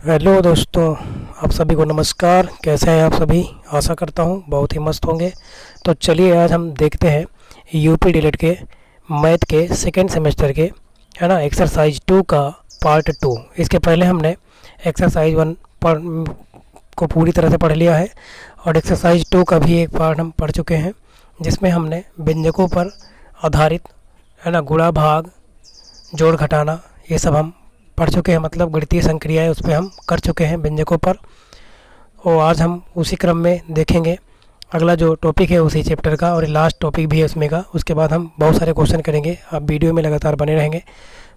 Hello दोस्तों, आप सभी को नमस्कार। कैसे हैं आप सभी? आशा करता हूँ बहुत ही मस्त होंगे। तो चलिए आज हम देखते हैं यूपी डिलेट के मैथ के सेकेंड सेमेस्टर के, है ना, एक्सरसाइज 2 का पार्ट 2। इसके पहले हमने एक्सरसाइज 1 पढ़ को पूरी तरह से पढ़ लिया है और एक्सरसाइज 2 का भी एक पार्ट हम पढ़ चुके हैं, जिसमें हमने व्यंजकों पर आधारित, है ना, गुणा भाग जोड़ घटाना ये सब हम पढ़ चुके हैं। मतलब गणितीय संक्रियाएं उस पर हम कर चुके हैं व्यंजकों पर। और आज हम उसी क्रम में देखेंगे अगला जो टॉपिक है उसी चैप्टर का, और लास्ट टॉपिक भी है उसमें का। उसके बाद हम बहुत सारे क्वेश्चन करेंगे, आप वीडियो में लगातार बने रहेंगे।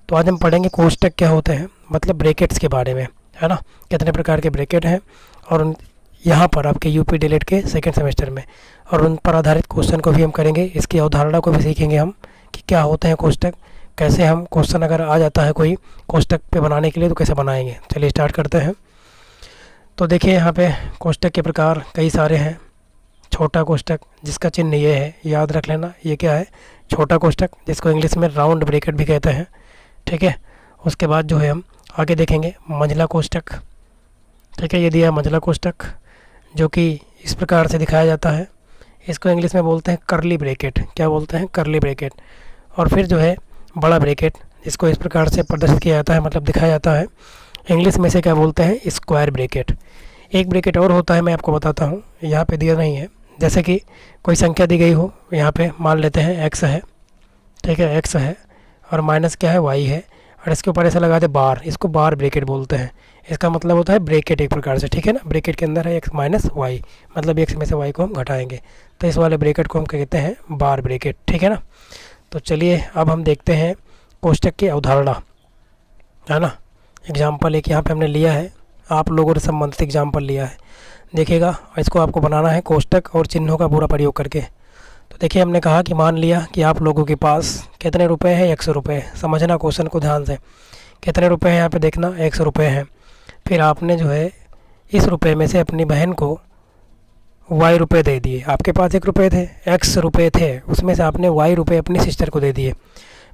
तो आज हम पढ़ेंगे कोष्टक क्या होते हैं, मतलब ब्रैकेट्स के बारे में, है ना, कितने प्रकार के ब्रैकेट हैं और यहाँ पर आपके यूपी डिलेट के सेकेंड सेमेस्टर में, और उन पर आधारित क्वेश्चन को भी हम करेंगे। इसकी अवधारणा को भी सीखेंगे हम कि क्या होते हैं कोष्टक, कैसे हम क्वेश्चन अगर आ जाता है कोई कोष्टक पे बनाने के लिए तो कैसे बनाएंगे। चलिए स्टार्ट करते हैं। तो देखिए यहाँ पे कोष्टक के प्रकार कई सारे हैं। छोटा कोष्टक जिसका चिन्ह ये है, याद रख लेना, ये क्या है, छोटा कोष्टक, जिसको इंग्लिश में राउंड ब्रैकेट भी कहते हैं, ठीक है। उसके बाद जो है हम आगे देखेंगे मंझला कोष्टक, ठीक है। ये दिया मंझला कोष्टक जो कि इस प्रकार से दिखाया जाता है। इसको इंग्लिश में बोलते हैं करली ब्रैकेट। क्या बोलते हैं? करली ब्रैकेट। और फिर जो है बड़ा ब्रैकेट, जिसको इस प्रकार से प्रदर्शित किया जाता है, मतलब दिखाया जाता है। इंग्लिश में से क्या बोलते हैं? Square bracket. एक ब्रैकेट और होता है, मैं आपको बताता हूँ, यहाँ पे दिया नहीं है। जैसे कि कोई संख्या दी गई हो, यहाँ पे मान लेते हैं एक्स है, ठीक है, एक्स है और माइनस क्या है, वाई है, और इसके ऊपर ऐसा लगा दे बार, इसको बार ब्रैकेट बोलते हैं। इसका मतलब होता है ब्रैकेट एक प्रकार से, ठीक है ना। ब्रैकेट के अंदर है एक्स माइनस वाई, मतलब एक्स में से वाई को हम घटाएंगे, तो इस वाले ब्रैकेट को हम कहते हैं बार ब्रैकेट, ठीक है ना। तो चलिए अब हम देखते हैं कोष्टक की अवधारणा, है ना। एग्जाम्पल एक यहाँ पे हमने लिया है, आप लोगों ने संबंधित एग्जाम्पल लिया है, देखिएगा। इसको आपको बनाना है कोष्टक और चिन्हों का पूरा प्रयोग करके। तो देखिए हमने कहा कि मान लिया कि आप लोगों के पास कितने रुपए हैं? 100 रुपये। समझना क्वेश्चन को ध्यान से, कितने रुपए हैं यहाँ पे देखना, 100 रुपये हैं। फिर आपने जो है इस रुपये में से अपनी बहन को वाई रुपये दे दिए। आपके पास 1 रुपये थे, एक्स रुपये थे, उसमें से आपने वाई रुपये अपनी सिस्टर को दे दिए।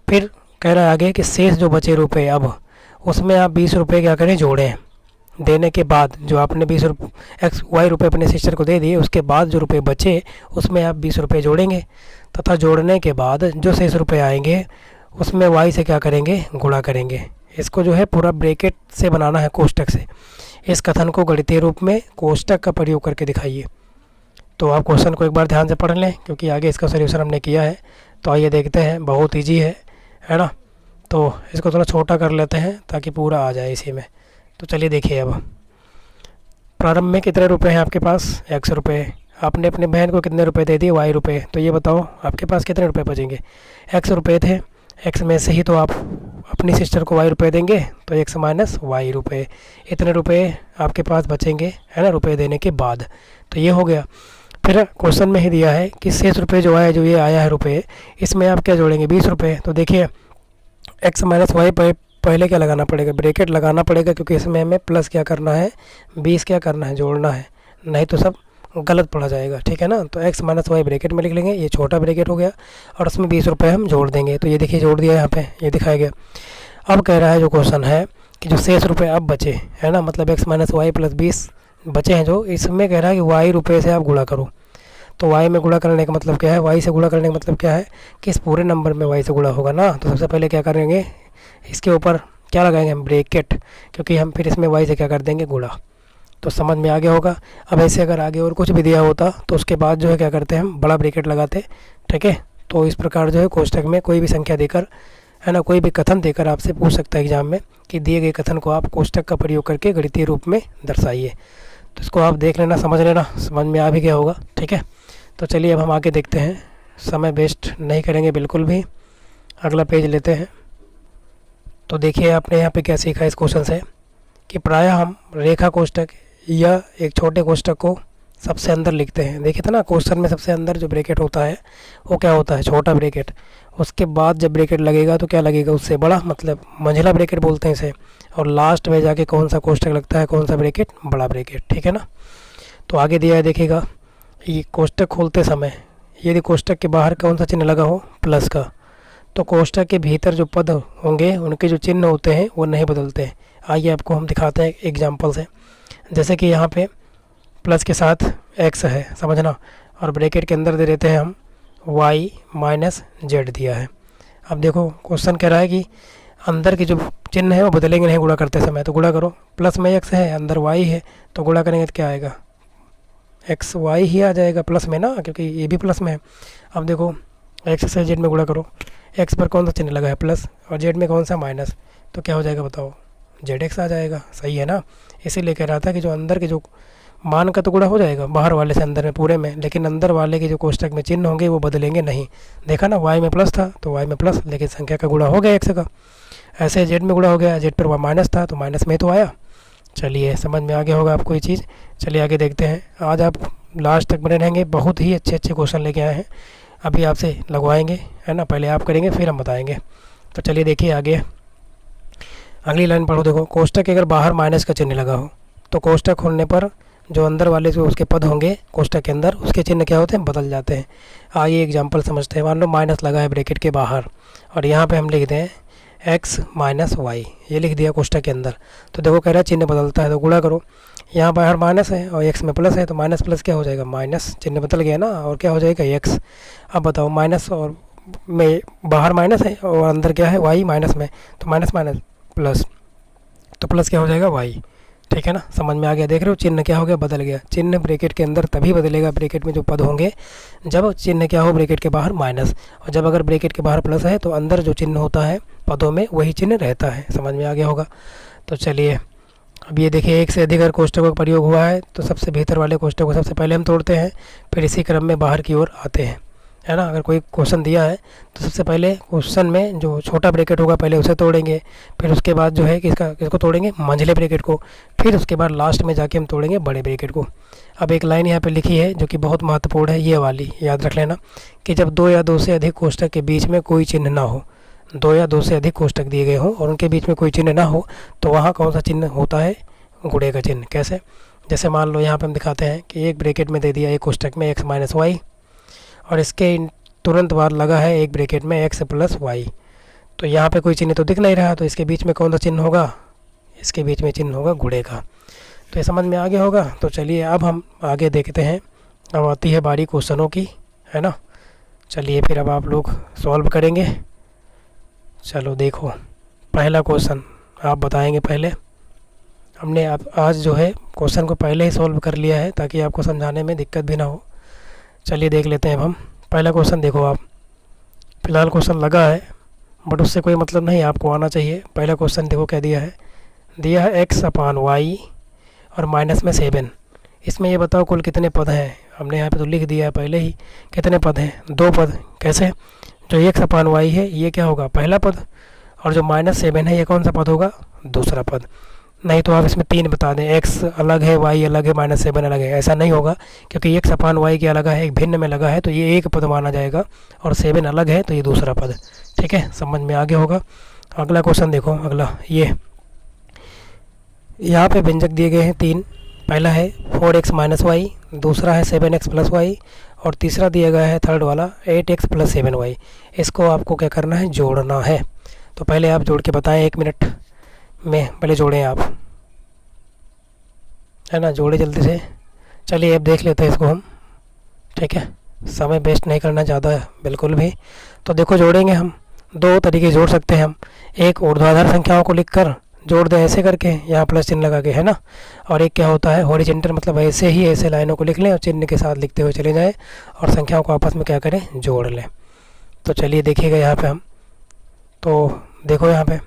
फिर कह रहा है आगे कि शेष जो बचे रुपए, अब उसमें आप 20 रुपये क्या करें, जोड़ें। देने के बाद जो आपने 20 एक्स वाई रुपये अपने सिस्टर को दे दिए, उसके बाद जो रुपए बचे उसमें आप 20 रुपये जोड़ेंगे, तथा जोड़ने के बाद जो शेष रुपये आएंगे उसमें वाई से क्या करेंगे, गुणा करेंगे। इसको जो है पूरा ब्रैकेट से बनाना है, कोष्टक से। इस कथन को गणितीय रूप में कोष्टक का प्रयोग करके दिखाइए। तो आप क्वेश्चन को एक बार ध्यान से पढ़ लें, क्योंकि आगे इसका सोल्यूशन हमने किया है। तो आइए देखते हैं, बहुत ईजी है ना। तो इसको थोड़ा छोटा कर लेते हैं ताकि पूरा आ जाए इसी में। तो चलिए देखिए, अब प्रारंभ में कितने रुपए हैं आपके पास? 100 रुपये। आपने अपनी बहन को कितने रुपए दे दिए? वाई रुपये। तो ये बताओ आपके पास कितने रुपए बचेंगे? 100 रुपये थे, एक्स में से ही तो आप अपनी सिस्टर को वाई रुपये देंगे, तो एक्स माइनस वाई रुपये, इतने रुपए आपके पास बचेंगे, है ना, रुपये देने के बाद। तो ये हो गया। फिर क्वेश्चन में ही दिया है कि शेष रुपये जो आया, जो ये आया है रुपये, इसमें आप क्या जोड़ेंगे? 20 रुपये। तो देखिए एक्स माइनस वाई पहले क्या लगाना पड़ेगा? ब्रैकेट लगाना पड़ेगा, क्योंकि इसमें हमें प्लस क्या करना है, 20 क्या करना है, जोड़ना है, नहीं तो सब गलत पढ़ा जाएगा, ठीक है ना। तो एक्स माइनस वाई ब्रैकेट में लिख लेंगे, ये छोटा ब्रैकेट हो गया, और उसमें 20 रुपये हम जोड़ देंगे। तो ये देखिए जोड़ दिया, यहाँ पे ये दिखाया गया। अब कह रहा है जो क्वेश्चन है कि जो शेष रुपये अब बचे, है ना, मतलब एक्स माइनस वाई प्लस 20 बचे हैं, जो इसमें कह रहा है कि वाई रुपये से आप गुणा करो। तो वाई में गुणा करने का मतलब क्या है? वाई से गुणा करने का मतलब क्या है कि इस पूरे नंबर में वाई से गुणा होगा ना। तो सबसे पहले क्या करेंगे, इसके ऊपर क्या लगाएंगे हम? ब्रैकेट, क्योंकि हम फिर इसमें वाई से क्या कर देंगे, गुणा। तो समझ में आ गया होगा। अब ऐसे अगर आगे और कुछ भी दिया होता तो उसके बाद जो है क्या करते हैं हम, बड़ा ब्रैकेट लगाते, ठीक है। तो इस प्रकार जो है कोष्टक में कोई भी संख्या देकर, है ना, कोई भी कथन देकर आपसे पूछ सकता है एग्जाम में कि दिए गए कथन को आप कोष्टक का प्रयोग करके गणितीय रूप में दर्शाइए। तो इसको आप देख लेना, समझ लेना, समझ में आ भी गया होगा, ठीक है। तो चलिए अब हम आगे देखते हैं, समय वेस्ट नहीं करेंगे बिल्कुल भी। अगला पेज लेते हैं। तो देखिए आपने यहाँ पे क्या सीखा इस क्वेश्चन से कि प्रायः हम रेखा कोष्टक या एक छोटे कोष्टक को सबसे अंदर लिखते हैं। देखिए था ना, क्वेश्चन में सबसे अंदर जो ब्रैकेट होता है वो क्या होता है? छोटा ब्रैकेट। उसके बाद जब ब्रैकेट लगेगा तो क्या लगेगा? उससे बड़ा, मतलब मंझला ब्रैकेट बोलते हैं इसे। और लास्ट में जाके कौन सा कोष्टक लगता है, कौन सा ब्रैकेट? बड़ा ब्रैकेट, ठीक है ना। तो आगे दिया है, देखिएगा, ये कोष्टक खोलते समय यदि कोष्टक के बाहर कौन सा चिन्ह लगा हो? प्लस का, तो कोष्टक के भीतर जो पद होंगे उनके जो चिन्ह होते हैं वो नहीं बदलते हैं। आइए आपको हम दिखाते हैं एग्जांपल से। जैसे कि यहाँ पे प्लस के साथ x है, समझना, और ब्रैकेट के अंदर दे देते हैं हम y माइनस जेड दिया है। अब देखो क्वेश्चन कह रहा है कि अंदर की जो चिन्ह है वो बदलेंगे नहीं गुणा करते समय, तो गुणा करो। प्लस में x है, अंदर y है, तो गुणा करेंगे तो क्या आएगा, एक्स वाई ही आ जाएगा प्लस में ना, क्योंकि ये भी प्लस में है। अब देखो x से z में गुणा करो, x पर कौन सा चिन्ह लगा है प्लस, और z में कौन सा माइनस, तो क्या हो जाएगा बताओ, ZX आ जाएगा। सही है ना। इसीलिए कह रहा था कि जो अंदर के जो मान का तो गुणा हो जाएगा बाहर वाले से अंदर में पूरे में, लेकिन अंदर वाले के जो कोष्टक में चिन्ह होंगे वो बदलेंगे नहीं। देखा ना, y में प्लस था तो y में प्लस, लेकिन संख्या का गुणा हो गया x का। ऐसे z में गुणा हो गया, z पर वह माइनस था तो माइनस में तो आया। चलिए समझ में आ गया होगा आपको ये चीज़। चलिए आगे देखते हैं। आज आप लास्ट तक बने रहेंगे, बहुत ही अच्छे अच्छे क्वेश्चन लेके आए हैं, अभी आपसे लगवाएंगे, है ना। पहले आप करेंगे फिर हम बताएंगे। तो चलिए देखिए आगे अगली लाइन पढ़ो। देखो कोष्टक के अगर बाहर माइनस का चिन्ह लगा हो तो कोष्टक खोलने पर जो अंदर वाले जो उसके पद होंगे कोष्टक के अंदर, उसके चिन्ह क्या होते हैं, बदल जाते हैं। आइए एग्जांपल समझते हैं। मान लो माइनस लगा है ब्रैकेट के बाहर और यहाँ पे हम लिख दें x माइनस वाई, ये लिख दिया कोष्टक के अंदर। तो देखो कह रहा है चिन्ह बदलता है, तो गुणा करो। यहाँ बाहर माइनस है और x में प्लस है, तो माइनस प्लस क्या हो जाएगा, माइनस, चिन्ह बदल गया ना, और क्या हो जाएगा x। अब बताओ माइनस और में बाहर माइनस है और अंदर क्या है y माइनस में, तो माइनस माइनस प्लस, तो प्लस क्या हो जाएगा y। ठीक है ना, समझ में आ गया। देख रहे हो चिन्ह क्या हो गया, बदल गया। चिन्ह ब्रैकेट के अंदर तभी बदलेगा ब्रैकेट में जो पद होंगे जब चिन्ह क्या हो ब्रैकेट के बाहर माइनस, और जब अगर ब्रैकेट के बाहर प्लस है तो अंदर जो चिन्ह होता है पदों में वही चिन्ह रहता है। समझ में आ गया होगा। तो चलिए अब ये देखिए, एक से अधिक अगर कोष्टकों का प्रयोग हुआ है तो सबसे भीतर वाले कोष्टक को सबसे पहले हम तोड़ते हैं, फिर इसी क्रम में बाहर की ओर आते हैं, है ना। अगर कोई क्वेश्चन दिया है तो सबसे पहले क्वेश्चन में जो छोटा ब्रैकेट होगा पहले उसे तोड़ेंगे, फिर उसके बाद जो है किसको तोड़ेंगे, मंझले ब्रैकेट को, फिर उसके बाद लास्ट में जाके हम तोड़ेंगे बड़े ब्रैकेट को। अब एक लाइन यहाँ पे लिखी है जो कि बहुत महत्वपूर्ण है, ये वाली याद रख लेना कि जब दो या दो से अधिक कोष्टक के बीच में कोई चिन्ह ना हो, दो या दो से अधिक कोष्टक दिए गए हों और उनके बीच में कोई चिन्ह ना हो, तो वहाँ कौन सा चिन्ह होता है, गुणे का चिन्ह। कैसे, जैसे मान लो यहाँ पे हम दिखाते हैं कि एक ब्रैकेट में दे दिया एक कोष्टक में x माइनस वाई, और इसके तुरंत बाद लगा है एक ब्रैकेट में x प्लस वाई, तो यहाँ पे कोई चिन्ह तो दिख नहीं रहा, तो इसके बीच में कौन सा चिन्ह होगा, इसके बीच में चिन्ह होगा गुणे का। तो ये समझ में आ गया होगा। तो चलिए अब हम आगे देखते हैं। अब आती है बारी क्वेश्चनों की, है ना। चलिए फिर अब आप लोग सॉल्व करेंगे। चलो देखो पहला क्वेश्चन आप बताएंगे पहले। हमने अब आज जो है क्वेश्चन को पहले ही सॉल्व कर लिया है ताकि आपको समझाने में दिक्कत भी ना हो। चलिए देख लेते हैं अब हम पहला क्वेश्चन। देखो आप फिलहाल क्वेश्चन लगा है बट उससे कोई मतलब नहीं, आपको आना चाहिए। पहला क्वेश्चन देखो क्या दिया है x अपान वाई और माइनस में 7। इसमें ये बताओ कुल कितने पद हैं। हमने यहाँ पे तो लिख दिया है पहले ही, कितने पद हैं, 2 पद। कैसे, जो x अपान वाई है ये क्या होगा, पहला पद, और जो माइनस 7 है ये कौन सा पद होगा, दूसरा पद। नहीं तो आप इसमें 3 बता दें, x अलग है, y अलग है, माइनस 7 अलग है। ऐसा नहीं होगा क्योंकि x अपान वाई क्या लगा है, एक भिन्न में लगा है, तो ये एक पद माना जाएगा, और 7 अलग है तो ये दूसरा पद। ठीक है, समझ में आ गया होगा। अगला क्वेश्चन देखो, अगला ये यहाँ पे व्यंजक दिए गए हैं 3। पहला है 4x माइनस वाई, दूसरा है 7x प्लस वाई, और तीसरा दिया गया है थर्ड वाला 8x प्लस 7y। इसको आपको क्या करना है, जोड़ना है। तो पहले आप जोड़ के बताएं, 1 मिनट में पहले जोड़ें आप, है ना, जोड़े जल्दी से। चलिए अब देख लेते हैं इसको हम। ठीक है, समय वेस्ट नहीं करना ज़्यादा बिल्कुल भी। तो देखो जोड़ेंगे हम, 2 तरीके जोड़ सकते हैं हम। एक ऊर्ध्वाधर संख्याओं को लिखकर जोड़ दें ऐसे करके, यहाँ प्लस चिन्ह लगा के, है ना। और एक क्या होता है हॉरिजॉन्टल, मतलब ऐसे ही ऐसे लाइनों को लिख लें और चिन्ह के साथ लिखते हुए चले जाएं और संख्याओं को आपस में क्या करें, जोड़ लें। तो चलिए देखिएगा यहाँ पे हम, तो देखो यहाँ पे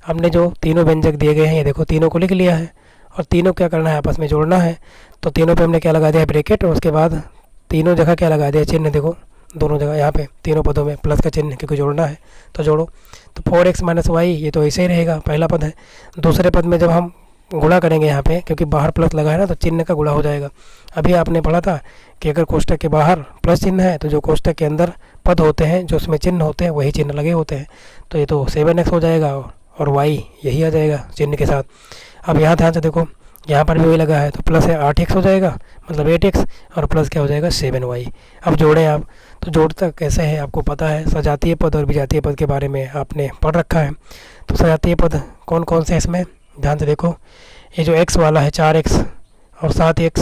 हमने जो तीनों व्यंजक दिए गए हैं ये देखो तीनों को लिख लिया है, और तीनों क्या करना है, आपस में जोड़ना है। तो तीनों पे हमने क्या लगा दिया, ब्रैकेट, और उसके बाद तीनों जगह क्या लगा दिया, चिन्ह। देखो दोनों जगह यहाँ पे तीनों पदों में प्लस का चिन्ह, क्योंकि जोड़ना है तो जोड़ो। तो 4x माइनस वाई ये तो ऐसे ही रहेगा, पहला पद है। दूसरे पद में जब हम गुणा करेंगे यहाँ पे, क्योंकि बाहर प्लस लगा है ना, तो चिन्ह का गुणा हो जाएगा। अभी आपने पढ़ा था कि अगर कोष्टक के बाहर प्लस चिन्ह है तो जो कोष्टक के अंदर पद होते हैं जो उसमें चिन्ह होते हैं वही चिन्ह लगे होते हैं। तो ये तो 7x हो जाएगा और y यही आ जाएगा चिन्ह के साथ। अब यहाँ ध्यान से देखो, यहाँ पर भी वही लगा है, तो प्लस है 8x हो जाएगा, मतलब 8x, और प्लस क्या हो जाएगा 7y। अब जोड़ें आप, तो जोड़ता कैसे है आपको पता है, सजातीय पद और विजातीय पद के बारे में आपने पढ़ रखा है। तो सजातीय पद कौन कौन से इसमें, ध्यान से देखो, ये जो x वाला है 4x और 7x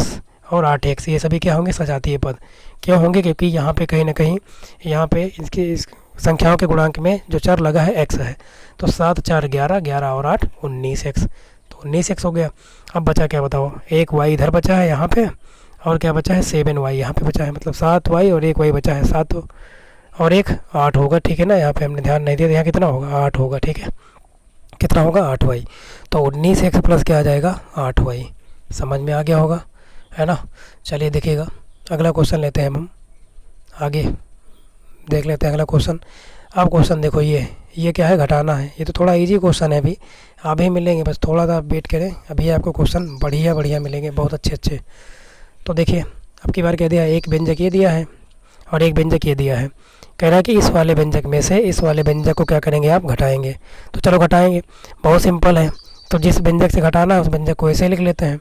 और 8x, ये सभी क्या होंगे, सजातीय पद। क्यों होंगे, क्योंकि यहाँ पे कहीं ना कहीं यहाँ पे इस संख्याओं के गुणांक में जो चर लगा है x है। तो 7 4 11, 11 और 8 19x, तो 19x हो गया। अब बचा क्या बताओ, एक y इधर बचा है यहाँ पे, और क्या बचा है 7y यहाँ पे बचा है, मतलब 7y और एक y बचा है 7 और एक 8 होगा, ठीक है ना। यहाँ पे हमने ध्यान नहीं दिया, यहाँ कितना होगा 8 होगा, ठीक है। कितना होगा 8y, तो 19x प्लस क्या आ जाएगा 8y। समझ में आ गया होगा, है ना। चलिए देखिएगा, अगला क्वेश्चन लेते हैं हम आगे, देख लेते हैं अगला क्वेश्चन। अब क्वेश्चन देखो, ये क्या है, घटाना है। ये तो थोड़ा इजी क्वेश्चन है, अभी मिलेंगे, बस थोड़ा सा आप वेट करें, अभी आपको क्वेश्चन बढ़िया बढ़िया मिलेंगे, बहुत अच्छे अच्छे। तो देखिए अब की बार क्या दिया है, एक व्यंजक ये दिया है और एक व्यंजक ये दिया है। कह रहा है कि इस वाले व्यंजक में से इस वाले व्यंजक को क्या करेंगे आप, घटाएंगे। तो चलो घटाएंगे, बहुत सिंपल है। तो जिस व्यंजक से घटाना है उस व्यंजक को ऐसे लिख लेते हैं,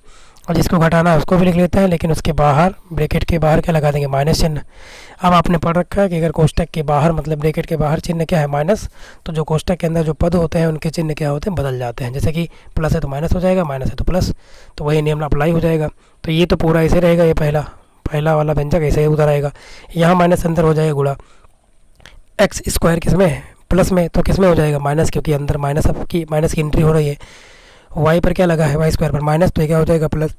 और जिसको घटाना है उसको भी लिख लेते हैं, लेकिन उसके बाहर ब्रैकेट के बाहर क्या लगा देंगे, माइनस चिन्ह। अब आपने पढ़ रखा है कि अगर कोष्टक के बाहर मतलब ब्रैकेट के बाहर चिन्ह क्या है, माइनस, तो जो कोष्टक के अंदर जो पद होते हैं उनके चिन्ह क्या होते हैं, बदल जाते हैं। जैसे कि प्लस है तो माइनस हो जाएगा, माइनस है तो प्लस, तो वही नियम अप्लाई हो जाएगा। तो ये तो पूरा ऐसे रहेगा, ये पहला वाला व्यंजक ऐसे ही उधर आएगा। यहाँ माइनस अंदर हो जाएगा गुणा, एक्स स्क्वायर किस में, प्लस में, तो किस में हो जाएगा माइनस, क्योंकि अंदर माइनस की एंट्री हो रही है। वाई पर क्या लगा है, वाई स्क्वायर पर माइनस, तो क्या हो जाएगा प्लस।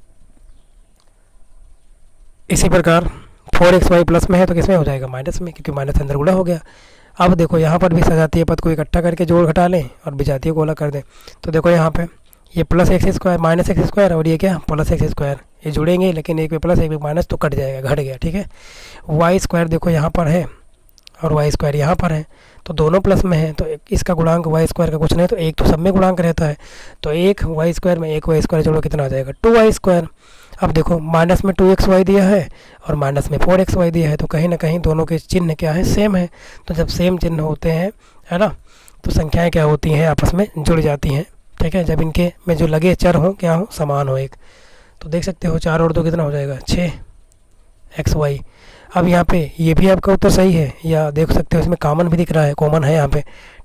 इसी प्रकार 4xy प्लस में है तो किस में हो जाएगा, माइनस में, क्योंकि माइनस अंदर गुणा हो गया। अब देखो यहाँ पर भी सजातीय पद को इकट्ठा करके जोड़ घटा लें और विजातीय को अलग कर दें। तो देखो यहाँ पे ये plus x square minus x square और ये क्या प्लस एक्स स्क्वायर, ये जुड़ेंगे, लेकिन एक पे प्लस एक पे माइनस तो कट जाएगा, घट गया, ठीक है। वाई स्क्वायर देखो यहाँ पर है और वाई स्क्वायर यहाँ पर है, तो दोनों प्लस में है, तो इसका गुणांक वाई स्क्वायर का कुछ नहीं, तो एक तो सब में गुणांक रहता है। तो एक वाई स्क्वायर में एक वाई स्क्वायर जोड़ो कितना आ जाएगा, 2y स्क्वायर। अब देखो माइनस में 2xy दिया है और माइनस में 4xy दिया है, तो कहीं ना कहीं दोनों के चिन्ह क्या है, सेम है। तो जब सेम चिन्ह होते हैं, है ना, तो संख्याएं क्या होती हैं, आपस में जुड़ जाती हैं, ठीक है। जब इनके में जो लगे चर हो क्या हो, समान हो एक, तो देख सकते हो 4 और 2 कितना हो जाएगा 6xy। अब यहाँ पे ये भी आपका उत्तर सही है, या देख सकते हो इसमें कॉमन भी दिख रहा है, कॉमन है यहाँ पे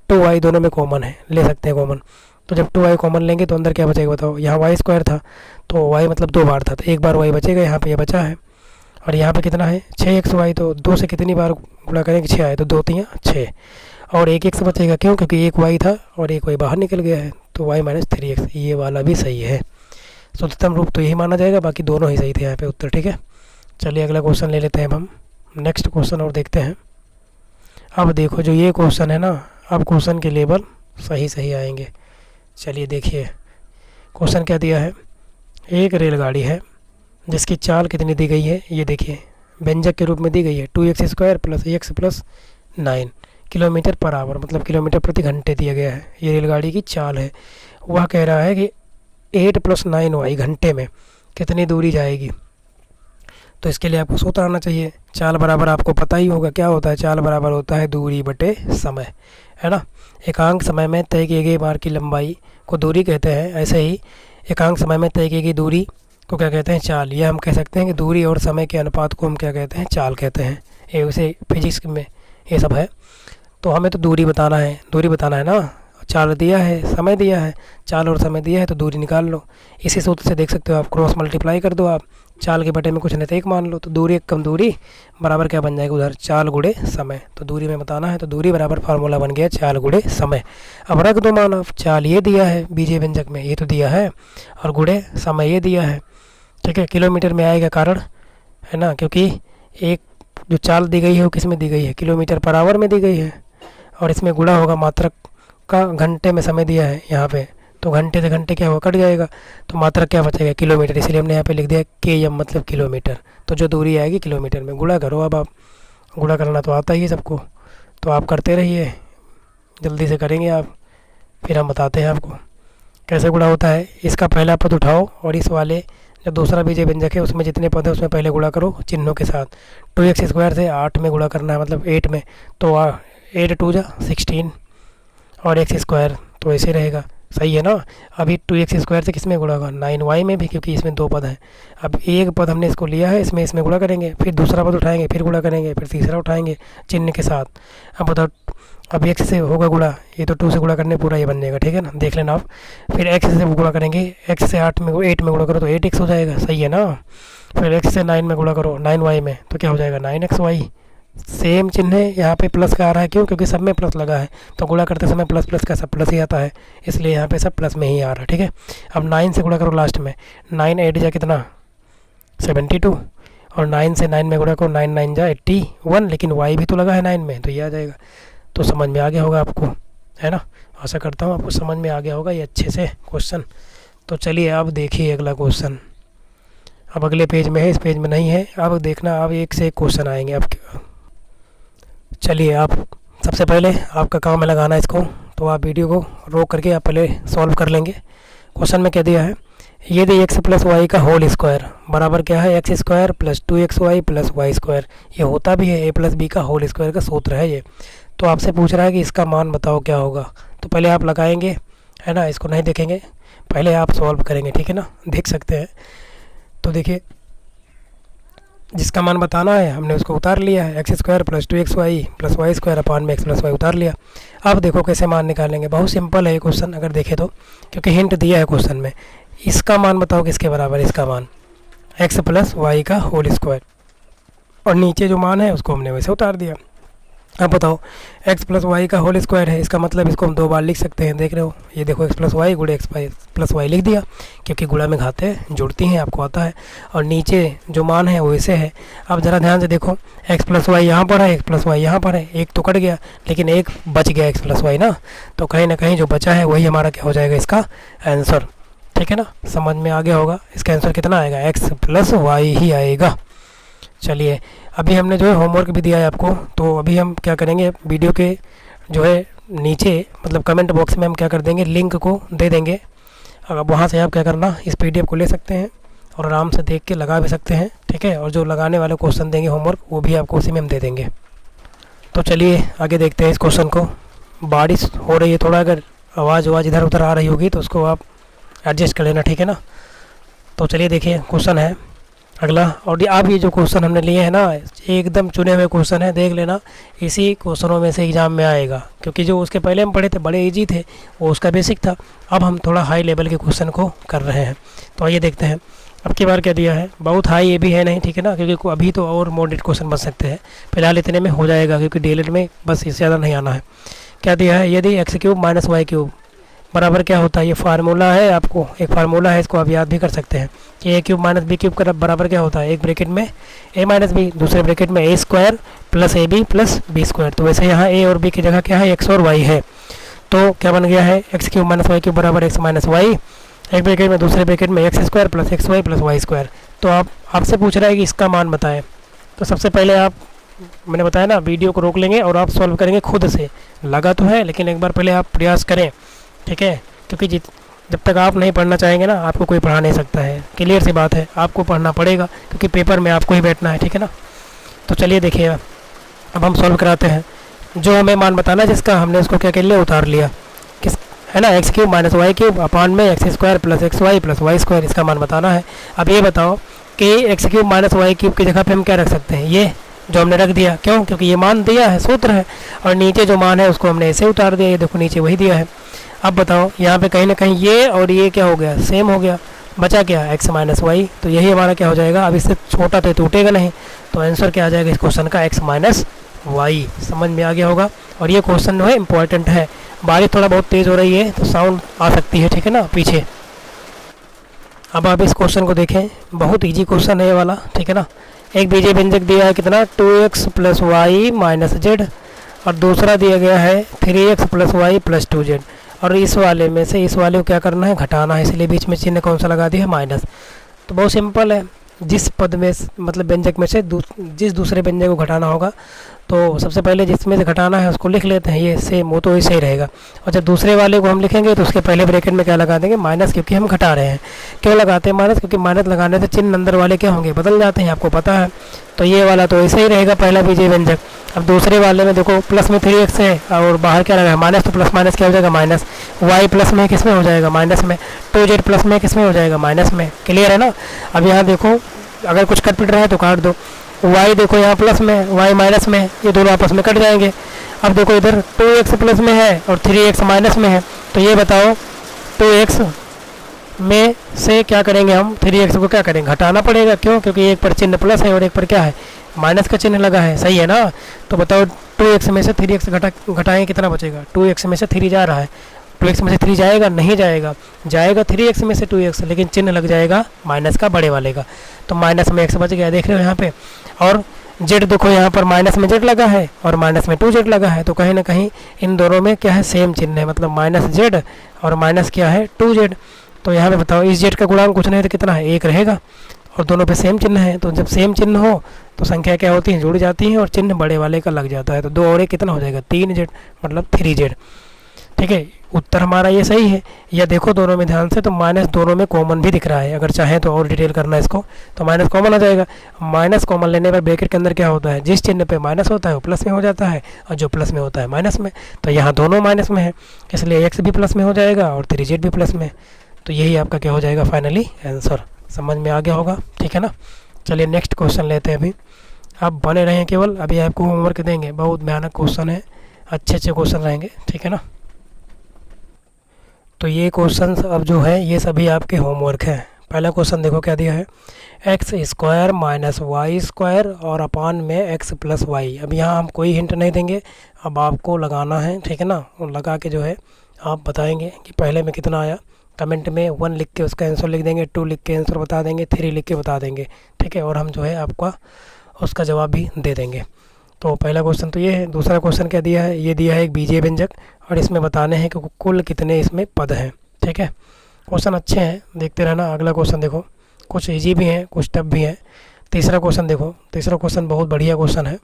2y, दोनों में कॉमन है, ले सकते हैं कॉमन। तो जब 2y कॉमन लेंगे तो अंदर क्या बचेगा बताओ, यहाँ वाई स्क्वायर था तो y मतलब 2 बार था, तो एक बार y बचेगा, यहाँ पे ये बचा है। और यहाँ पे कितना है 6xy, तो 2 से कितनी बार गुणा करेंगे, 6 आए, तो 2 3 6, और एक x बचेगा, क्यों, क्योंकि एक y था और एक y बाहर निकल गया है, तो y माइनस 3x, ये वाला भी सही है। शुद्धतम रूप तो यही माना जाएगा, बाकी दोनों ही सही थे यहाँ पे उत्तर, ठीक है। चलिए अगला क्वेश्चन ले लेते हैं हम, नेक्स्ट क्वेश्चन और देखते हैं। अब देखो जो ये क्वेश्चन है ना, अब क्वेश्चन के लेवल सही सही आएंगे। चलिए देखिए क्वेश्चन क्या दिया है, एक रेलगाड़ी है जिसकी चाल कितनी दी गई है, ये देखिए व्यंजक के रूप में दी गई है 2x square plus x plus 9 kilometre per hour, मतलब किलोमीटर प्रति घंटे दिया गया है। ये रेलगाड़ी की चाल है, वह कह रहा है कि 8 + 9y घंटे में कितनी दूरी जाएगी। तो इसके लिए आपको सूत्र आना चाहिए। चाल बराबर आपको पता ही होगा क्या होता है, चाल बराबर होता है दूरी बटे समय, है ना। एकांक समय में तय किए गए मार्ग की लंबाई को दूरी कहते हैं, ऐसे ही एकांक समय में तय की गई दूरी को क्या कहते हैं, चाल। या हम कह सकते हैं कि दूरी और समय के अनुपात को हम क्या कहते हैं, चाल कहते हैं। ये उसे फिजिक्स में ये सब है। तो हमें तो दूरी बताना है ना, चाल दिया है, समय दिया है, चाल और समय दिया है, तो दूरी निकाल लो। इसी सूत्र से देख सकते हो आप, क्रॉस मल्टीप्लाई कर दो आप, चाल के बटे में कुछ नहीं तो एक मान लो, तो दूरी एक कम दूरी बराबर क्या बन जाएगा उधर, चाल गुणे समय। तो दूरी में बताना है, तो दूरी बराबर फार्मूला बन गया चाल गुणे समय। अब रख दो मान, चाल ये दिया है बीजे व्यंजक में, ये तो दिया है, और गुणे समय ये दिया है, ठीक है। किलोमीटर में आएगा कारण, है ना, क्योंकि एक जो चाल दी गई है वो किस में दी गई है, किलोमीटर पर आवर में दी गई है, और इसमें गुणा होगा मात्रक का, घंटे में समय दिया है यहाँ पे, तो घंटे से घंटे क्या होगा, कट जाएगा, तो मात्रक क्या बचेगा, किलोमीटर। इसलिए हमने यहाँ पे लिख दिया km मतलब किलोमीटर। तो जो दूरी आएगी किलोमीटर में, गुणा करो। अब आप गुणा करना तो आता ही है सबको, तो आप करते रहिए, जल्दी से करेंगे आप, फिर हम बताते हैं आपको कैसे गुणा होता है। इसका पहला पद उठाओ और इस वाले जो दूसरा बीजे व्यंजक है उसमें जितने पद है उसमें पहले गुणा करो चिन्हों के साथ। 2x स्क्वायर से 8 में गुणा करना है, मतलब 8 में, तो 8 2 जा 16 और x स्क्वायर, तो ऐसे रहेगा, सही है ना। अभी 2x स्क्वायर से किस में गुणा होगा, 9y में भी, क्योंकि इसमें 2 पद हैं। अब एक पद हमने इसको लिया है, इसमें गुणा करेंगे, फिर दूसरा पद उठाएंगे, फिर गुणा करेंगे, फिर तीसरा उठाएंगे चिन्ह के साथ। अब बताओ अब एक्स से होगा गुणा, ये तो 2 से गुणा करने पूरा ये बन जाएगा, ठीक है ना, देख लेना आप। फिर एक्स से गुणा करेंगे, एक्स से 8 में गुणा करो तो 8x हो जाएगा, सही है ना। फिर एक्स से 9 में गुणा करो 9y में, तो क्या हो जाएगा 9xy। सेम चिन्ह है यहाँ पे प्लस का आ रहा है, क्यों? क्योंकि सब में प्लस लगा है, तो गुणा करते समय प्लस प्लस का सब प्लस ही आता है, इसलिए यहाँ पे सब प्लस में ही आ रहा है, ठीक है। अब 9 से गुणा करो लास्ट में, 9 8 जा कितना 72, और 9 से 9 में गुणा करो 9 9 जा 81, लेकिन y भी तो लगा है 9 में, तो ये आ जाएगा। तो समझ में आ गया होगा आपको, है ना। आशा करता हूँ आपको समझ में आ गया होगा ये अच्छे से क्वेश्चन। तो चलिए अब देखिए अगला क्वेश्चन। अब अगले पेज में है, इस पेज में नहीं है। अब देखना, अब एक से एक क्वेश्चन आएंगे आपके। चलिए आप सबसे पहले आपका काम है लगाना इसको, तो आप वीडियो को रोक करके आप पहले सॉल्व कर लेंगे। क्वेश्चन में क्या दिया है, यदि एक्स प्लस वाई का होल स्क्वायर बराबर क्या है x square plus 2xy plus y square, ये होता भी है ए प्लस बी का होल स्क्वायर का सूत्र है ये। तो आपसे पूछ रहा है कि इसका मान बताओ क्या होगा। तो पहले आप लगाएंगे, है ना, इसको नहीं देखेंगे, पहले आप सॉल्व करेंगे, ठीक है ना, देख सकते हैं। तो देखिए जिसका मान बताना है हमने उसको उतार लिया है, x square plus 2xy plus y square upon में एक्स प्लस वाई उतार लिया। अब देखो कैसे मान निकालेंगे, बहुत सिंपल है ये क्वेश्चन अगर देखें तो, क्योंकि हिंट दिया है क्वेश्चन में। इसका मान बताओ किसके बराबर है, इसका मान एक्स प्लस वाई का होल स्क्वायर, और नीचे जो मान है उसको हमने वैसे उतार दिया। अब बताओ x प्लस वाई का होल स्क्वायर है, इसका मतलब इसको हम 2 बार लिख सकते हैं, देख रहे हो, ये देखो x प्लस वाई गुणे एक्स प्लस वाई लिख दिया, क्योंकि गुणा में घाते जुड़ती हैं, आपको आता है। और नीचे जो मान है वो ऐसे है। अब ज़रा ध्यान से देखो, x प्लस वाई यहाँ पर है, x प्लस वाई यहाँ पर है, एक तो कट गया लेकिन एक बच गया x प्लस वाई ना, तो कहीं ना कहीं जो बचा है वही हमारा क्या हो जाएगा, इसका आंसर, ठीक है ना। समझ में आ गया होगा, इसका आंसर कितना आएगा, x प्लस वाई ही आएगा। चलिए अभी हमने जो है होमवर्क भी दिया है आपको, तो अभी हम क्या करेंगे, वीडियो के जो है नीचे मतलब कमेंट बॉक्स में हम क्या कर देंगे, लिंक को दे देंगे। अगर वहाँ से आप क्या करना, इस PDF को ले सकते हैं और आराम से देख के लगा भी सकते हैं, ठीक है। और जो लगाने वाले क्वेश्चन देंगे होमवर्क, वो भी आपको उसी में हम दे देंगे। तो चलिए आगे देखते हैं इस क्वेश्चन को। बारिश हो रही है, थोड़ा अगर आवाज़ इधर उधर आ रही होगी तो उसको आप एडजस्ट कर लेना, ठीक है ना। तो चलिए देखिए क्वेश्चन है अगला। और आप ये जो क्वेश्चन हमने लिए हैं ना, एकदम चुने हुए क्वेश्चन है, देख लेना, इसी क्वेश्चनों में से एग्ज़ाम में आएगा, क्योंकि जो उसके पहले हम पढ़े थे बड़े इजी थे, वो उसका बेसिक था। अब हम थोड़ा हाई लेवल के क्वेश्चन को कर रहे हैं। तो आइए देखते हैं अब की बार क्या दिया है। बहुत हाई ये भी है नहीं, ठीक है ना, क्योंकि अभी तो और मॉडरेट क्वेश्चन बन सकते हैं, फिलहाल इतने में हो जाएगा, क्योंकि DLED में बस इससे ज़्यादा नहीं आना है। क्या दिया है, यदि x cube minus y cube बराबर क्या होता है, ये फार्मूला है, आपको एक फार्मूला है, इसको आप याद भी कर सकते हैं कि a cube minus b cube का बराबर क्या होता है, एक ब्रैकेट में ए माइनस बी, दूसरे ब्रैकेट में a square plus a b plus b square. तो वैसे यहाँ ए और बी की जगह क्या है, एक्स और वाई है, तो क्या बन गया है, x cube minus y cube बराबर एक्स माइनस वाई, एक ब्रैकेट में दूसरे ब्रैकेट में x square plus x y plus y square. तो आपसे पूछ रहा है कि इसका मान बताएं। तो सबसे पहले मैंने बताया ना, वीडियो को रोक लेंगे और आप सॉल्व करेंगे खुद से। लगा तो है, लेकिन एक बार पहले आप प्रयास करें, ठीक है, क्योंकि जब तक आप नहीं पढ़ना चाहेंगे ना, आपको कोई पढ़ा नहीं सकता है। क्लियर सी बात है, आपको पढ़ना पड़ेगा, क्योंकि पेपर में आपको ही बैठना है, ठीक है ना। तो चलिए देखिए अब हम सॉल्व कराते हैं। जो हमें मान बताना है जिसका, हमने उसको क्या कर लिया, उतार लिया, किस, है ना, x cube minus y cube अपान में x square plus x y plus y square, इसका मान बताना है। अब ये बताओ कि x cube minus y cube की जगह पे हम क्या रख सकते हैं, ये जो हमने रख दिया, क्यों, क्योंकि ये मान दिया है, सूत्र है, और नीचे जो मान है उसको हमने ऐसे उतार दिया, ये देखो नीचे वही दिया है। अब बताओ यहाँ पे कहीं ना कहीं ये और ये क्या हो गया, सेम हो गया, बचा क्या, एक्स माइनस वाई, तो यही हमारा क्या हो जाएगा। अब इससे छोटा तो टूटेगा नहीं, तो आंसर क्या आ जाएगा इस क्वेश्चन का, एक्स माइनस वाई। समझ में आ गया होगा। और ये क्वेश्चन जो है इंपॉर्टेंट है। बारिश थोड़ा बहुत तेज़ हो रही है तो साउंड आ सकती है, ठीक है ना, पीछे। अब आप इस क्वेश्चन को देखें, बहुत ईजी क्वेश्चन है ये वाला, ठीक है ना। एक बीजीय व्यंजक दिया है कितना, 2x plus Y minus Z, और दूसरा दिया गया है 3x plus Y plus 2z। और इस वाले में से इस वाले को क्या करना है, घटाना है, इसलिए बीच में चिन्ह कौन सा लगा दिया है, माइनस। तो बहुत सिंपल है, जिस पद में मतलब व्यंजक में से जिस दूसरे व्यंजक को घटाना होगा, तो सबसे पहले जिसमें से घटाना है उसको लिख लेते हैं, ये सेम, वो तो ऐसे ही रहेगा। और जब दूसरे वाले को हम लिखेंगे तो उसके पहले ब्रैकेट में क्या लगा देंगे, माइनस, क्योंकि हम घटा रहे हैं। क्यों लगाते हैं माइनस, क्योंकि माइनस लगाने से चिन्ह अंदर वाले क्या होंगे, बदल जाते हैं, आपको पता है। तो ये वाला तो ऐसे ही रहेगा, पहला बीजीय व्यंजक। अब दूसरे वाले में देखो प्लस में 3x है और बाहर क्या लगा है, माइनस, तो प्लस माइनस क्या हो जाएगा, माइनस। वाई प्लस में किस में हो जाएगा, माइनस में। 2z प्लस में किस में हो जाएगा, माइनस में। क्लियर है ना। अब यहाँ देखो, अगर कुछ कट पिट रहा है तो काट दो। y देखो यहाँ प्लस में, y माइनस में, ये दोनों आपस में कट जाएंगे। अब देखो इधर 2x प्लस में है और 3x माइनस में है, तो ये बताओ 2x में से क्या करेंगे हम, 3x को क्या करेंगे, घटाना पड़ेगा। क्यों? क्योंकि एक पर चिन्ह प्लस है और एक पर क्या है, माइनस का चिन्ह लगा है, सही है ना। तो बताओ 2x में से 3x घटाएंगे कितना बचेगा, 2x में से 3 जा रहा है, 2x में से 3 जाएगा, नहीं जाएगा, जाएगा 3x में से 2x, लेकिन चिन्ह लग जाएगा माइनस का बड़े वाले का, तो माइनस में x बच गया, देख रहे हो यहाँ पे। और z देखो यहाँ पर माइनस में z लगा है और माइनस में 2z लगा है, तो कहीं ना कहीं इन दोनों में क्या है, सेम चिन्ह है, मतलब माइनस z और माइनस क्या है 2z। तो यहाँ पे बताओ इस z का गुणांक कुछ नहीं तो कितना है, 1 रहेगा, और दोनों पे सेम चिन्ह है। तो जब सेम चिन्ह हो तो संख्या क्या होती है, जुड़ जाती है और चिन्ह बड़े वाले का लग जाता है। तो 2 और 1 कितना हो जाएगा, 3z, मतलब 3z। ठीक है, उत्तर हमारा ये सही है। या देखो दोनों में ध्यान से, तो माइनस दोनों में कॉमन भी दिख रहा है, अगर चाहें तो और डिटेल करना इसको तो माइनस कॉमन आ जाएगा। माइनस कॉमन लेने पर ब्रैकेट के अंदर क्या होता है, जिस चिन्ह पे माइनस होता है वो प्लस में हो जाता है और जो प्लस में होता है माइनस में। तो यहाँ दोनों माइनस में है, इसलिए एक्स भी प्लस में हो जाएगा और 3z भी प्लस में। तो यही आपका क्या हो जाएगा फाइनली आंसर। समझ में आ गया होगा, ठीक है ना। चलिए नेक्स्ट क्वेश्चन लेते हैं। अभी आप बने रहें केवल, अभी आपको होमवर्क देंगे, बहुत भयानक क्वेश्चन है, अच्छे अच्छे क्वेश्चन रहेंगे, ठीक है ना। तो ये क्वेश्चन अब जो है ये सभी आपके होमवर्क हैं। पहला क्वेश्चन देखो क्या दिया है, x square minus y square और अपान में एक्स प्लस वाई। अब यहाँ हम कोई हिंट नहीं देंगे, अब आपको लगाना है, ठीक है ना। और लगा के जो है आप बताएंगे कि पहले में कितना आया। कमेंट में 1 लिख के उसका आंसर लिख देंगे, 2 लिख के आंसर बता देंगे, 3 लिख के बता देंगे, ठीक है। और हम जो है आपका उसका जवाब भी दे देंगे। तो पहला क्वेश्चन तो ये है। दूसरा क्वेश्चन क्या दिया है, ये दिया है एक बीजीय व्यंजक और इसमें बताने हैं कि कुल कितने इसमें पद हैं, ठीक है। क्वेश्चन अच्छे हैं, देखते रहना। अगला क्वेश्चन देखो, कुछ इजी भी हैं कुछ टफ भी हैं। तीसरा क्वेश्चन देखो, तीसरा क्वेश्चन बहुत बढ़िया क्वेश्चन है।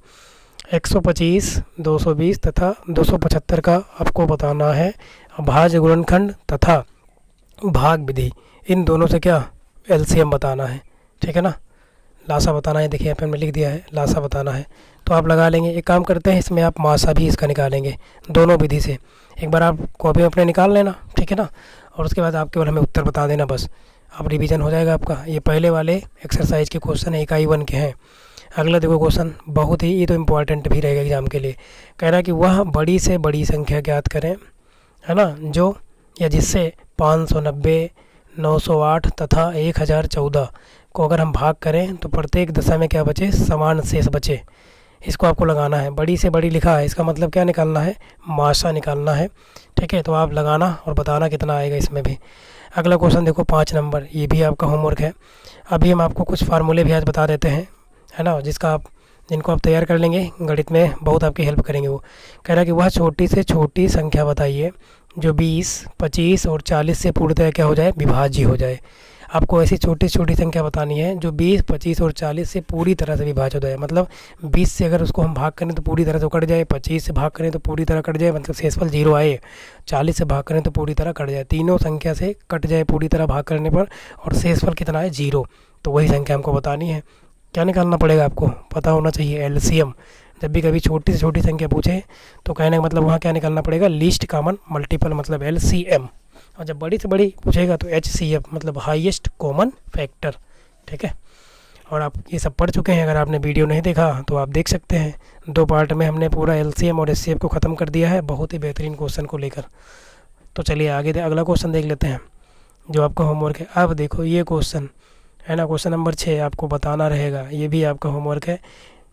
125, 220 तथा 275 का आपको बताना है भाज्य गुणनखंड तथा भाग विधि, इन दोनों से क्या एलसीएम बताना है, ठीक है ना। लासा बताना है, देखिए यहाँ पे हमने लिख दिया है लासा बताना है, तो आप लगा लेंगे। एक काम करते हैं, इसमें आप मासा भी इसका निकालेंगे दोनों विधि से। एक बार आप कॉपी अपने निकाल लेना, ठीक है ना, और उसके बाद आप केवल हमें उत्तर बता देना, बस आप रिवीजन हो जाएगा आपका। ये पहले वाले एक्सरसाइज के क्वेश्चन है, इकाई 1 के हैं। अगला देखो क्वेश्चन बहुत ही, ये तो इम्पोर्टेंट भी रहेगा एग्जाम के लिए। कह रहा है कि वह बड़ी से बड़ी संख्या ज्ञात करें, है ना, जो या जिससे 590, 908 तथा 1014 को अगर हम भाग करें तो प्रत्येक दशा में क्या बचे, समान शेष बचे। इसको आपको लगाना है। बड़ी से बड़ी लिखा है, इसका मतलब क्या निकालना है, माशा निकालना है, ठीक है। तो आप लगाना और बताना कितना आएगा इसमें भी। अगला क्वेश्चन देखो 5 नंबर, ये भी आपका होमवर्क है। अभी हम आपको कुछ फार्मूले भी आज बता देते हैं, है ना, जिनको आप तैयार कर लेंगे, गणित में बहुत आपकी हेल्प करेंगे वो। कह रहा है कि वह छोटी से छोटी संख्या बताइए जो 20, 25 और 40 से पूर्णतः क्या हो जाए, विभाज्य हो जाए। आपको ऐसी छोटी छोटी संख्या बतानी है जो 20, 25 और 40 से पूरी तरह से विभाज्य हो जाए। मतलब 20 से अगर उसको हम भाग करें तो पूरी तरह से कट जाए, 25 से भाग करें तो पूरी तरह कट जाए, मतलब शेषफल 0 आए, 40 से भाग करें तो पूरी तरह कट जाए, तीनों संख्या से कट जाए पूरी तरह भाग करने पर, और शेषफल कितना है 0। तो वही संख्या हमको बतानी है। क्या निकालना पड़ेगा, आपको पता होना चाहिए एलसीएम। जब भी कभी छोटी से छोटी संख्या पूछे तो कहने का मतलब वहाँ क्या निकालना पड़ेगा, लीस्ट कॉमन मल्टीपल, मतलब एलसीएम। और जब बड़ी से बड़ी पूछेगा तो एचसीएफ, मतलब हाईएस्ट कॉमन फैक्टर, ठीक है। और आप ये सब पढ़ चुके हैं, अगर आपने वीडियो नहीं देखा तो आप देख सकते हैं। 2 पार्ट में हमने पूरा एलसीएम और एचसीएफ को ख़त्म कर दिया है, बहुत ही बेहतरीन क्वेश्चन को लेकर। तो चलिए आगे अगला क्वेश्चन देख लेते हैं जो आपका होमवर्क है। अब देखो ये क्वेश्चन है ना, क्वेश्चन नंबर 6 आपको बताना रहेगा, ये भी आपका होमवर्क है।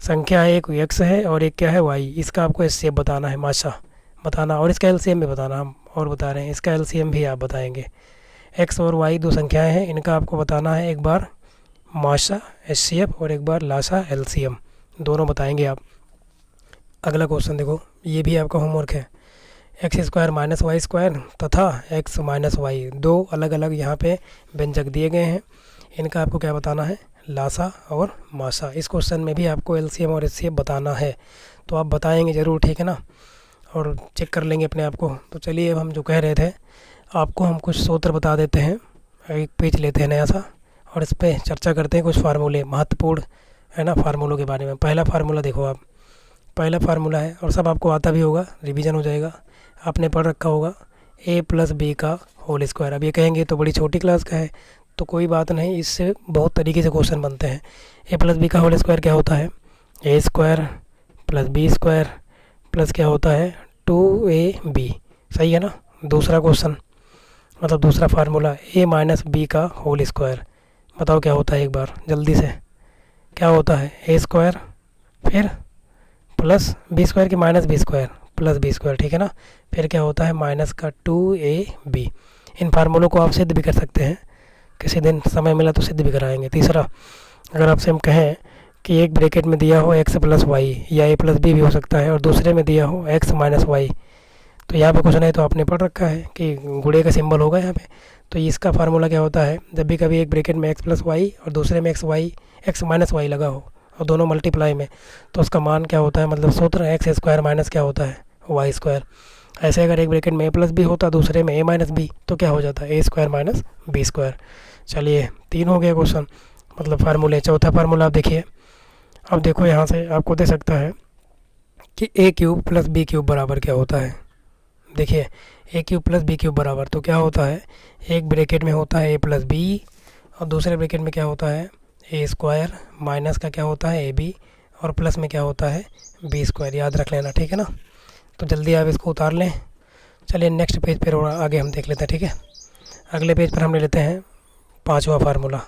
संख्या है, एक एक्स है और एक क्या है वाई, इसका आपको एचसीएफ बताना है, माशा बताना, और इसका एलसीएम भी बताना। हम और बता रहे हैं, इसका एलसीएम भी आप बताएंगे। एक्स और वाई 2 संख्याएं हैं, इनका आपको बताना है, एक बार माशा एचसीएफ और एक बार लाशा एलसीएम, दोनों बताएंगे आप। अगला क्वेश्चन देखो, ये भी आपका होमवर्क है। X square minus y square तथा एक्स माइनस वाई, 2 अलग अलग यहाँ पे व्यंजक दिए गए हैं, इनका आपको क्या बताना है, लासा और माशा। इस क्वेश्चन में भी आपको एलसीएम और एचसीएफ बताना है, तो आप बताएंगे ज़रूर, ठीक है ना, और चेक कर लेंगे अपने आप को। तो चलिए अब हम जो कह रहे थे आपको, हम कुछ सूत्र बता देते हैं। एक पेज लेते हैं नया सा और इस पर चर्चा करते हैं, कुछ फार्मूले महत्वपूर्ण, है ना, फार्मूलों के बारे में। पहला फार्मूला देखो आप, पहला फार्मूला है और सब आपको आता भी होगा, रिवीजन हो जाएगा, आपने पढ़ रखा होगा, a + b का होल स्क्वायर। अब ये कहेंगे तो बड़ी छोटी क्लास का है, तो कोई बात नहीं, इससे बहुत तरीके से क्वेश्चन बनते हैं। a + b का होल स्क्वायर क्या होता है, a² + b² प्लस क्या होता है 2ab। सही है ना। दूसरा क्वेश्चन मतलब दूसरा फार्मूला a माइनस बी का होल स्क्वायर। बताओ क्या होता है एक बार जल्दी से। क्या होता है ए स्क्वायर फिर प्लस बी स्क्वायर की minus b square plus b square, ठीक है ना। फिर क्या होता है माइनस का 2ab। इन फार्मूलों को आप सिद्ध भी कर सकते हैं, किसी दिन समय मिला तो सिद्ध भी कराएंगे। तीसरा, अगर आपसे हम कहें कि एक ब्रैकेट में दिया हो x प्लस वाई या a प्लस बी भी हो सकता है और दूसरे में दिया हो x माइनस वाई, तो यहाँ पे कुछ नहीं तो आपने पढ़ रखा है कि गुणे का सिंबल होगा यहाँ पे। तो इसका फार्मूला क्या होता है, जब भी कभी एक ब्रैकेट में x प्लस वाई और दूसरे में x माइनस वाई लगा हो और दोनों मल्टीप्लाई में, तो उसका मान क्या होता है, मतलब सूत्र एक्स स्क्वायर माइनस क्या होता है वाई स्क्वायर। ऐसे अगर एक ब्रैकेट में a प्लस बी होता दूसरे में a माइनस बी तो क्या हो जाता है a square minus b square. चलिए 3 हो गया क्वेश्चन, मतलब फार्मूले। चौथा फार्मूला आप देखिए। अब देखो यहाँ से आपको दे सकता है कि a cube plus b cube बराबर क्या होता है। देखिए a cube plus b cube बराबर तो क्या होता है, एक ब्रैकेट में होता है a प्लस बी और दूसरे ब्रैकेट में क्या होता है ए स्क्वायर माइनस का क्या होता है ए बी और प्लस में क्या होता है बी स्क्वायर। याद रख लेना, ठीक है ना। तो जल्दी आप इसको उतार लें। चलिए नेक्स्ट पेज पर और आगे हम देख लेते हैं, ठीक है। अगले पेज पर हम ले लेते हैं 5वां फार्मूला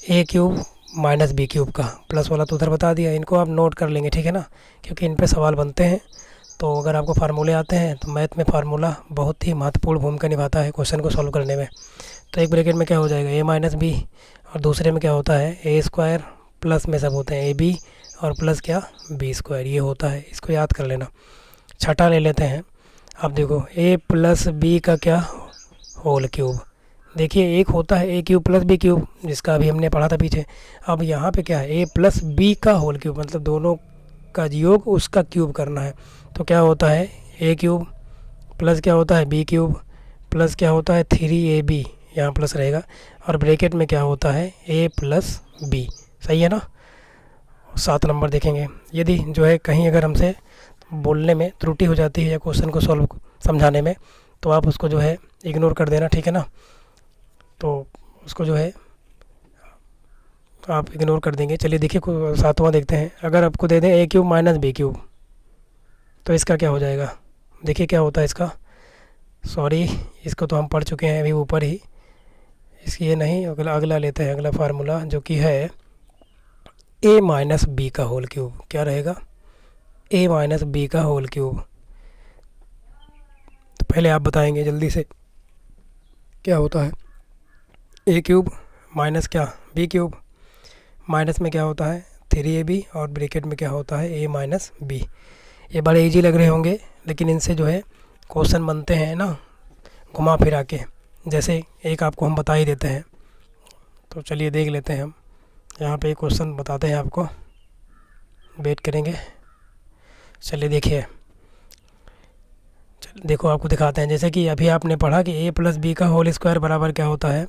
ए क्यूब माइनस बी क्यूब का। प्लस वाला तो उधर बता दिया, इनको आप नोट कर लेंगे, ठीक है ना, क्योंकि इन पे सवाल बनते हैं। तो अगर आपको फार्मूले आते हैं तो मैथ में फार्मूला बहुत ही महत्वपूर्ण भूमिका निभाता है क्वेश्चन को सॉल्व करने में। तो एक ब्रैकेट में क्या हो जाएगा ए माइनस बी और दूसरे में क्या होता है ए स्क्वायर प्लस में सब होते हैं ए बी और प्लस क्या बी स्क्वायर, ये होता है। इसको याद कर लेना। छठा ले लेते हैं। अब देखो ए प्लस बी का क्या होल क्यूब। देखिए एक होता है ए क्यूब प्लस बी क्यूब जिसका अभी हमने पढ़ा था पीछे। अब यहाँ पे क्या है ए प्लस बी का होल क्यूब, मतलब दोनों का योग उसका क्यूब करना है। तो क्या होता है ए क्यूब प्लस क्या होता है बी क्यूब प्लस क्या होता है 3ab, यहाँ प्लस रहेगा और ब्रैकेट में क्या होता है ए प्लस बी। सही है ना। 7 नंबर देखेंगे। यदि जो है कहीं अगर हमसे बोलने में त्रुटि हो जाती है या क्वेश्चन को सॉल्व समझाने में, तो आप उसको जो है इग्नोर कर देना, ठीक है ना। तो उसको जो है आप इग्नोर कर देंगे। चलिए देखिए 7वां देखते हैं। अगर आपको दे दें ए क्यूब माइनस बी क्यूब तो इसका क्या हो जाएगा। देखिए क्या होता है इसका, सॉरी इसको तो हम पढ़ चुके हैं अभी ऊपर ही, इसकी ये नहीं, अगला लेते हैं। अगला फार्मूला जो कि है ए माइनस बी का होल क्यूब। क्या रहेगा ए माइनस बी का होल क्यूब। तो पहले आप बताएंगे जल्दी से क्या होता है ए क्यूब माइनस क्या बी क्यूब, माइनस में क्या होता है 3ab और ब्रैकेट में क्या होता है ए माइनस बी। ये बड़े इजी लग रहे होंगे लेकिन इनसे जो है क्वेश्चन बनते हैं ना घुमा फिरा के। जैसे एक आपको हम बता ही देते हैं, तो चलिए देख लेते हैं हम। यहाँ पे एक क्वेश्चन बताते हैं आपको, वेट करेंगे। चलिए देखिए, देखो आपको दिखाते हैं। जैसे कि अभी आपने पढ़ा कि ए प्लस बी का होल स्क्वायर बराबर क्या होता है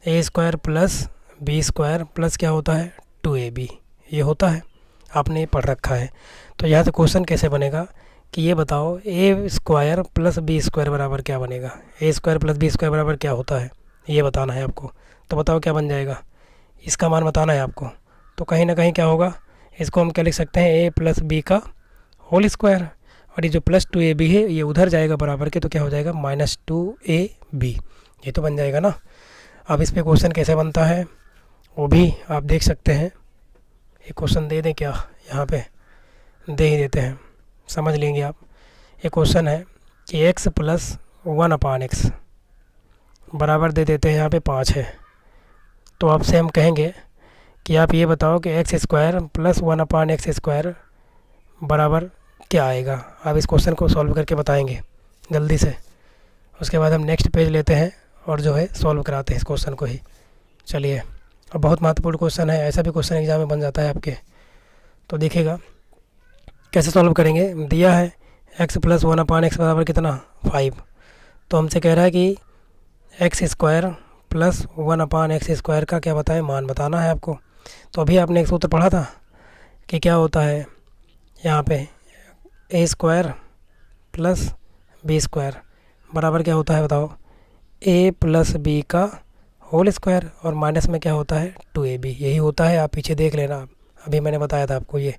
a square plus b square plus क्या होता है 2ab, ये होता है, आपने पढ़ रखा है। तो यहाँ से क्वेश्चन कैसे बनेगा कि ये बताओ ए स्क्वायर प्लस बी स्क्वायर बराबर क्या बनेगा। ए स्क्वायर प्लस बी स्क्वायर बराबर क्या होता है ये बताना है आपको। तो बताओ क्या बन जाएगा, इसका मान बताना है आपको। तो कहीं ना कहीं क्या होगा, इसको हम क्या लिख सकते हैं ए प्लस बी का होल स्क्वायर और ये जो प्लस 2ab है ये उधर जाएगा बराबर के, तो क्या हो जाएगा माइनस 2ab, ये तो बन जाएगा ना। अब इस पे क्वेश्चन कैसे बनता है वो भी आप देख सकते हैं। एक क्वेश्चन दे दें क्या, यहाँ पे दे ही देते हैं, समझ लेंगे आप। एक क्वेश्चन है कि x प्लस 1/x बराबर दे देते हैं, यहाँ पे 5 है। तो आपसे हम कहेंगे कि आप ये बताओ कि x square plus 1/x square बराबर क्या आएगा। आप इस क्वेश्चन को सॉल्व करके बताएंगे जल्दी से। उसके बाद हम नेक्स्ट पेज लेते हैं और जो है सॉल्व कराते हैं इस क्वेश्चन को ही। चलिए, अब बहुत महत्वपूर्ण क्वेश्चन है, ऐसा भी क्वेश्चन एग्जाम में बन जाता है आपके। तो देखिएगा कैसे सॉल्व करेंगे। दिया है x प्लस 1/x बराबर कितना 5, तो हमसे कह रहा है कि x square plus 1/x square का क्या बताएं मान बताना है आपको। तो अभी आपने एक सूत्र पढ़ा था कि क्या होता है यहाँ पे ए स्क्वायर प्लस बी स्क्वायर बराबर क्या होता है बताओ ए प्लस बी का होल स्क्वायर और माइनस में क्या होता है 2ab, यही होता है। आप पीछे देख लेना, अभी मैंने बताया था आपको ये।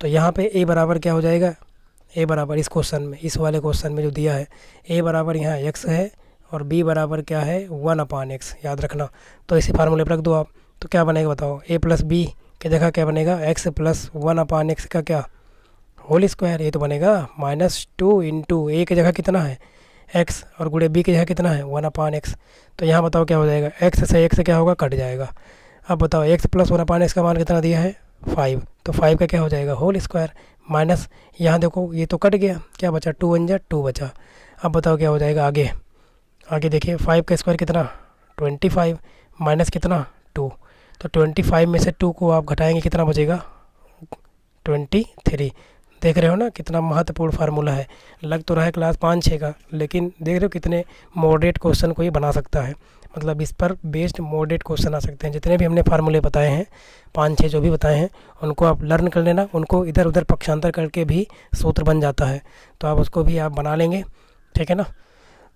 तो यहाँ पे a बराबर क्या हो जाएगा, ए बराबर इस क्वेश्चन में, इस वाले क्वेश्चन में जो दिया है, ए बराबर यहाँ x है और b बराबर क्या है 1/x, याद रखना। तो इसी फार्मूले पर रख दो आप, तो क्या बनेगा बताओ, a प्लस बी की जगह क्या बनेगा, x प्लस 1/x का क्या होल स्क्वायर, ये तो बनेगा -2 इंटू ए की जगह कितना है x और गुणे b की जगह कितना है 1/x। तो यहाँ बताओ क्या हो जाएगा, x क्या होगा, कट जाएगा। अब बताओ x प्लस 1/x का मान कितना दिया है 5, तो 5 का क्या हो जाएगा होल स्क्वायर माइनस, यहाँ देखो ये तो कट गया, क्या बचा 2 1 जा 2 बचा। अब बताओ क्या हो जाएगा आगे, आगे देखिए 5 का स्क्वायर कितना 25 माइनस कितना 2, तो 25 में से 2 को आप घटाएंगे कितना बचेगा 23। देख रहे हो ना कितना महत्वपूर्ण फार्मूला है। लग तो रहा है क्लास 5-6 का, लेकिन देख रहे हो कितने मॉडरेट क्वेश्चन को ये बना सकता है, मतलब इस पर बेस्ड मॉडरेट क्वेश्चन आ सकते हैं। जितने भी हमने फार्मूले बताए हैं 5-6 जो भी बताए हैं उनको आप लर्न कर लेना, उनको इधर उधर पक्षांतर करके भी सूत्र बन जाता है, तो आप उसको भी आप बना लेंगे, ठीक है ना।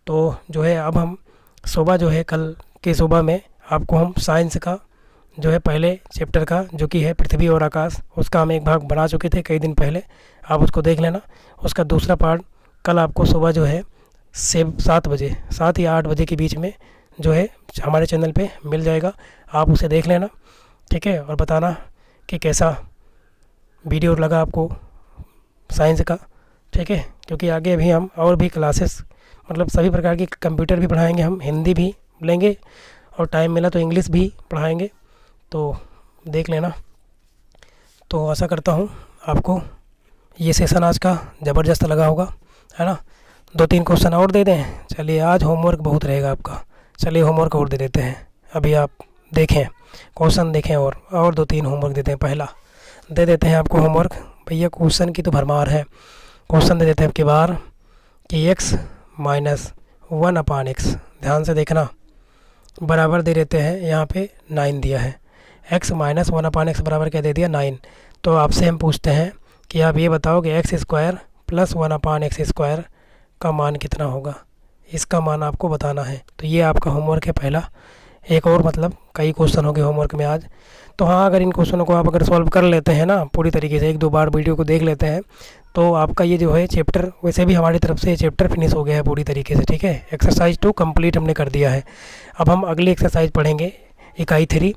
तो जो है अब हम सुबह जो है कल की सुबह में आपको हम साइंस का जो है पहले चैप्टर का जो कि है पृथ्वी और आकाश, उसका हम एक भाग बना चुके थे कई दिन पहले, आप उसको देख लेना। उसका दूसरा पार्ट कल आपको सुबह जो है 7 बजे 7 या 8 बजे के बीच में जो है हमारे चैनल पे मिल जाएगा, आप उसे देख लेना, ठीक है। और बताना कि कैसा वीडियो लगा आपको साइंस का, ठीक है। क्योंकि आगे भी हम और भी क्लासेस मतलब सभी प्रकार की कंप्यूटर भी पढ़ाएंगे, हम हिंदी भी लेंगे और टाइम मिला तो इंग्लिश भी पढ़ाएंगे, तो देख लेना। तो आशा करता हूँ आपको ये सेशन आज का ज़बरदस्त लगा होगा, है ना। 2-3 क्वेश्चन और दे दें, चलिए आज होमवर्क बहुत रहेगा आपका, चलिए होमवर्क और दे देते हैं। अभी आप देखें क्वेश्चन देखें और 2-3 होमवर्क देते हैं। पहला दे देते हैं आपको होमवर्क, भैया क्वेश्चन की तो भरमार है। क्वेश्चन दे देते हैं आपकी बार कि x माइनस 1/x, ध्यान से देखना, बराबर दे देते हैं यहाँ पे 9 दिया है, x माइनस 1/x बराबर क्या दे दिया 9। तो आपसे हम पूछते हैं कि आप ये बताओ कि x square plus 1/x square का मान कितना होगा, इसका मान आपको बताना है। तो ये आपका होमवर्क है पहला। एक और मतलब कई क्वेश्चन हो गए होमवर्क में आज। तो हाँ, अगर इन क्वेश्चनों को आप अगर सॉल्व कर लेते हैं ना पूरी तरीके से, 1-2 बार वीडियो को देख लेते हैं, तो आपका ये जो है चैप्टर, वैसे भी हमारी तरफ से ये चैप्टर फिनिश हो गया है पूरी तरीके से, ठीक है। एक्सरसाइज 2 कंप्लीट हमने कर दिया है। अब हम अगली एक्सरसाइज पढ़ेंगे इकाई 3,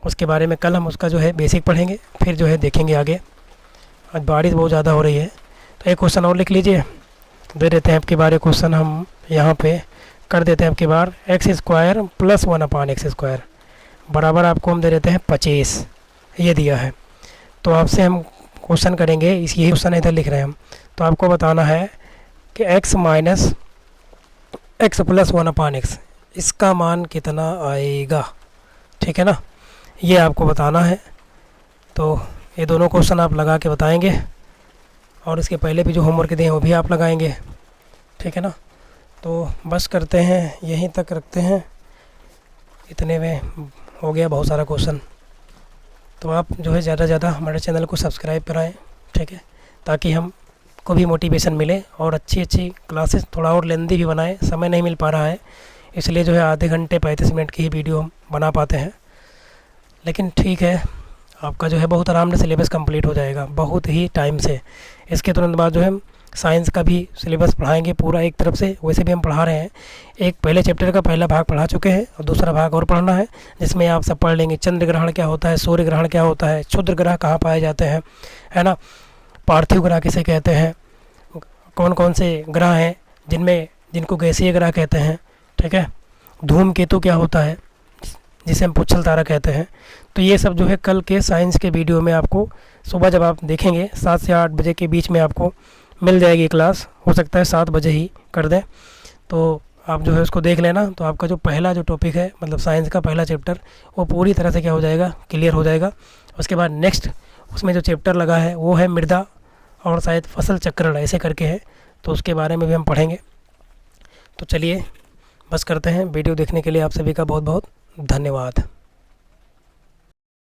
उसके बारे में कल हम उसका जो है बेसिक पढ़ेंगे, फिर जो है देखेंगे आगे। आज बारिश बहुत ज़्यादा हो रही है, तो एक क्वेश्चन और लिख लीजिए, दे देते हैं आपके बारे क्वेश्चन हम यहाँ पे कर देते हैं आपके बार x square plus 1/x square बराबर आपको हम दे देते हैं 25, ये दिया है। तो आपसे हम क्वेश्चन करेंगे, इस यही क्वेश्चन इधर लिख रहे हैं हम, तो आपको बताना है कि x minus x plus 1/x इसका मान कितना आएगा, ठीक है ना, ये आपको बताना है। तो ये दोनों क्वेश्चन आप लगा के बताएंगे और इसके पहले भी जो होमवर्क दिए हैं वो भी आप लगाएंगे, ठीक है ना। तो बस करते हैं, यहीं तक रखते हैं, इतने में हो गया बहुत सारा क्वेश्चन। तो आप जो है ज़्यादा से ज़्यादा हमारे चैनल को सब्सक्राइब कराएं, ठीक है, ताकि हम को भी मोटिवेशन मिले और अच्छी क्लासेस थोड़ा और लेंदी भी बनाएं। समय नहीं मिल पा रहा है, इसलिए जो है आधे घंटे 35 मिनट की ही वीडियो हम बना पाते हैं, लेकिन ठीक है, आपका जो है बहुत आराम से सिलेबस कंप्लीट हो जाएगा बहुत ही टाइम से। इसके तुरंत बाद जो है हम साइंस का भी सिलेबस पढ़ाएंगे पूरा एक तरफ से, वैसे भी हम पढ़ा रहे हैं। एक पहले चैप्टर का पहला भाग पढ़ा चुके हैं और दूसरा भाग और पढ़ना है, जिसमें आप सब पढ़ लेंगे चंद्र ग्रहण क्या होता है, सूर्य ग्रहण क्या होता है, क्षुद्र ग्रह कहाँ पाए जाते हैं, है ना, पार्थिव ग्रह किसे कहते हैं, कौन कौन से ग्रह हैं जिनको गैसीय ग्रह कहते हैं, ठीक है, धूमकेतु क्या होता है जिसे हम पुच्छल तारा कहते हैं। तो ये सब जो है कल के साइंस के वीडियो में आपको सुबह जब आप देखेंगे 7 से 8 बजे के बीच में आपको मिल जाएगी क्लास, हो सकता है 7 बजे ही कर दें, तो आप जो है उसको देख लेना। तो आपका जो पहला जो टॉपिक है मतलब साइंस का पहला चैप्टर वो पूरी तरह से क्या हो जाएगा, क्लियर हो जाएगा। उसके बाद नेक्स्ट उसमें जो चैप्टर लगा है वो है मृदा और शायद फसल चक्रण ऐसे करके है, तो उसके बारे में भी हम पढ़ेंगे। तो चलिए बस करते हैं, वीडियो देखने के लिए आप सभी का बहुत बहुत धन्यवाद।